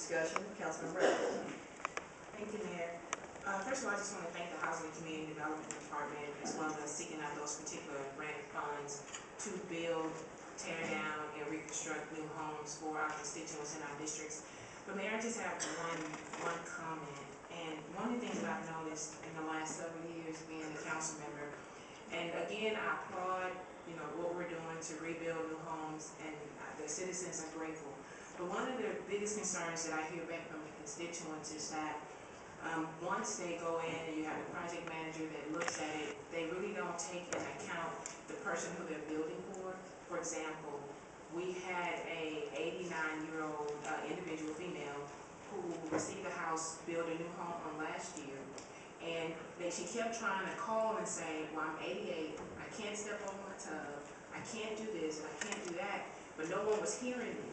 Discussion, Councilmember Evans. Thank you, Mayor. First of all, I just want to thank the Housing and Community Development Department as well as seeking out those particular grant funds to build, tear down, and reconstruct new homes for our constituents in our districts. But Mayor, I just have one comment. And one of the things that I've noticed in the last several years being a council member, and again, I applaud, what we're doing to rebuild new homes, and the citizens are grateful. But one of the biggest concerns that I hear back from the constituents is that once they go in and you have a project manager that looks at it, they really don't take into account the person who they're building for. For example, we had a 89-year-old individual female who received a house, built a new home on last year, and she kept trying to call and say, well, I'm 88, I can't step over my tub, I can't do this, and I can't do that, but no one was hearing me.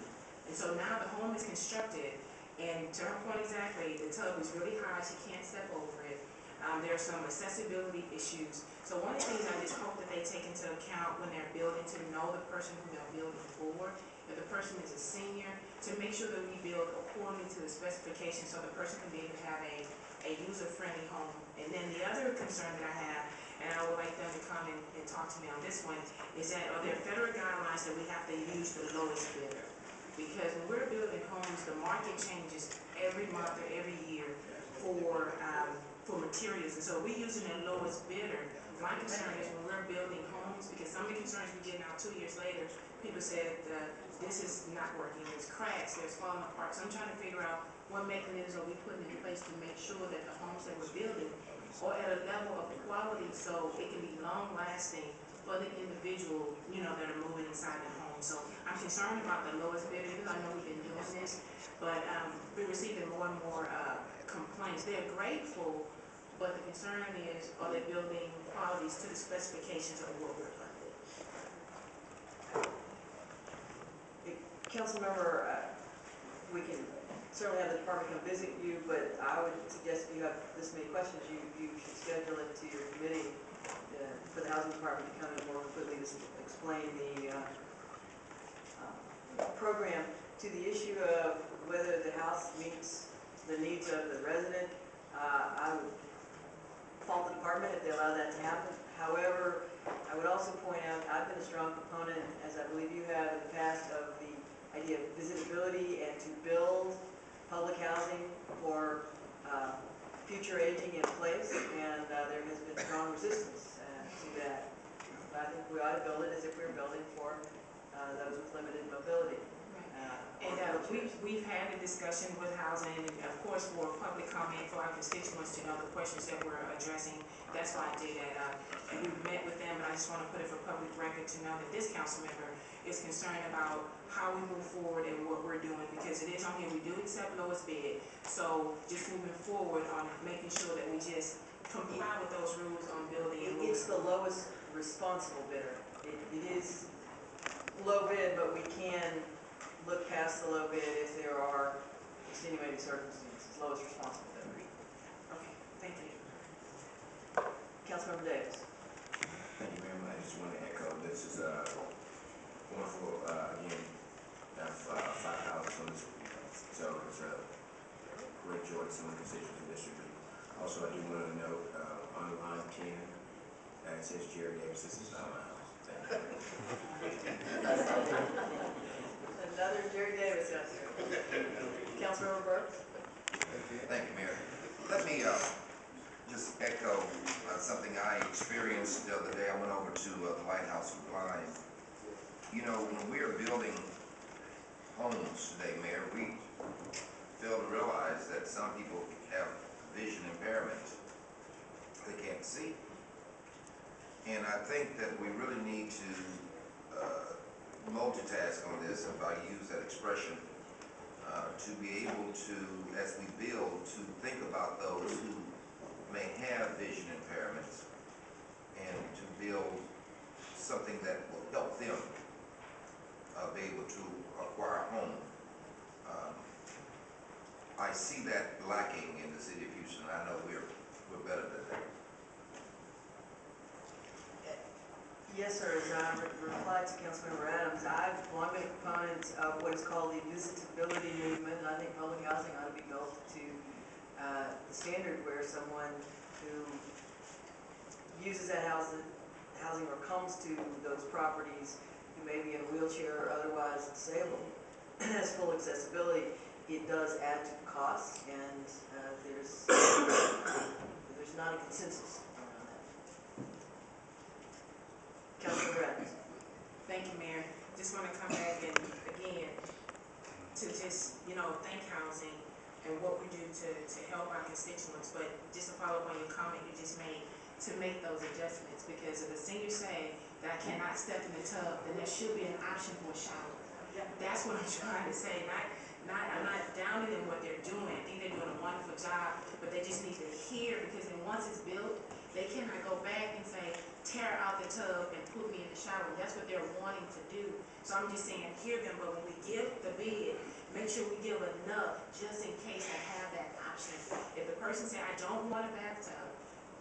And so now the home is constructed, and to her point exactly, the tub is really high, she can't step over it. There are some accessibility issues. So one of the things I just hope that they take into account when they're building, to know the person who they're building for, if the person is a senior, to make sure that we build according to the specifications so the person can be able to have a user-friendly home. And then the other concern that I have, and I would like them to come and talk to me on this one, is that are there federal guidelines that we have to use the lowest bidder? Because when we're building homes, the market changes every month or every year for materials. And so we're using the lowest bidder. My concern is when we're building homes, because some of the concerns we get now 2 years later, people said this is not working, there's cracks, there's falling apart. So I'm trying to figure out what mechanism are we putting in place to make sure that the homes that we're building are at a level of quality so it can be long lasting for the individual, that are moving inside the home. So I'm concerned about the lowest bidder, because I know we've been doing this, but we're receiving more and more complaints. They're grateful, but the concern is, are they building qualities to the specifications of what we're funding? Councilmember, we can certainly have the department come visit you, but I would suggest if you have this many questions, you should schedule it to your committee for the housing department to come in more completely to explain the program. To the issue of whether the house meets the needs of the resident, I would fault the department if they allow that to happen. However, I would also point out, I've been a strong proponent, as I believe you have in the past, of the idea of visitability and to build public housing for future aging in place, and there has been strong resistance to that. I think we ought to build it as if we were building for those with limited mobility. We've had a discussion with housing, and of course for public comment, for our constituents to know the questions that we're addressing. That's why I did that. And we've met with them, but I just want to put it for public record to know that this council member is concerned about how we move forward and what we're doing, because it is on here, we do accept lowest bid. So just moving forward on making sure that we just comply with those rules on building. It's the lowest responsible bidder. It is low bid, but we can look past the low bid if there are extenuating circumstances. Lowest responsible bidder. Okay, thank you. Councilmember Davis. Thank you, ma'am. I just want to echo, this is wonderful, again, have 5 houses on this, so it's a great joy to some of the constituents in the district. Also, I do want to note, on line 10, it says Jerry Davis, this is not my house. Thank you. Another Jerry Davis out there. Councilmember Brooks. Thank you, Mayor. Let me just echo something I experienced the other day. I went over to the Lighthouse of Blind. When we are building homes today, Mayor, we fail to realize that some people have vision impairment. They can't see. And I think that we really need to multitask on this, if I use that expression, to be able to, as we build, to think about those who may have vision impairments and to build something that will help them be able to acquire a home. I see that lacking in the city of Houston. I know we're better than that. Yes, sir, as I replied to Councilmember Adams, I've long been a proponent of what is called the visitability movement, and I think public housing ought to be built to the standard where someone who uses that housing or comes to those properties, who may be in a wheelchair or otherwise disabled, has full accessibility. It does add to the cost, and there's not a consensus around that. Councilmember Adams. Thank you, Mayor. Just wanna come back and again, to just, thank housing and what we do to help our constituents, but just to follow up on your comment you just made, to make those adjustments, because if a senior say that I cannot step in the tub, then there should be an option for a shower. That's what I'm trying to say, I'm not downing in what they're doing, I think they're doing a wonderful job, but they just need to hear, because then once it's built, they cannot go back and say, tear out the tub and put me in the shower, that's what they're wanting to do. So I'm just saying, hear them, but when we give the bid, make sure we give enough, just in case I have that option. If the person say, I don't want a bathtub,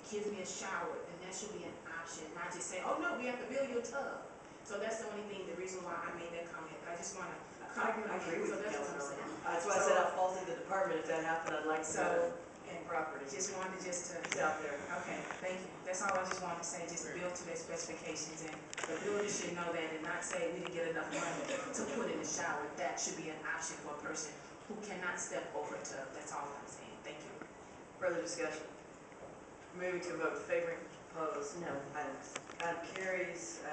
give me a shower, then that should be an option, not just say, oh no, we have to build you a tub. So that's the only thing, the reason why I made that comment, I just wanna compliment I agree with so you, that's what I'm saying. Councilmember. That's why I said I faulted the department. If that happened, I'd like to know And property. just wanted to It's out there. okay, thank you. That's all I just wanted to say, just build to their specifications, and the builder should know that and not say we didn't get enough money to put in the shower. That should be an option for a person who cannot step over a tub. That's all I'm saying. Thank you. Further discussion? Moving to a vote favoring proposed. No. Items. Item carries.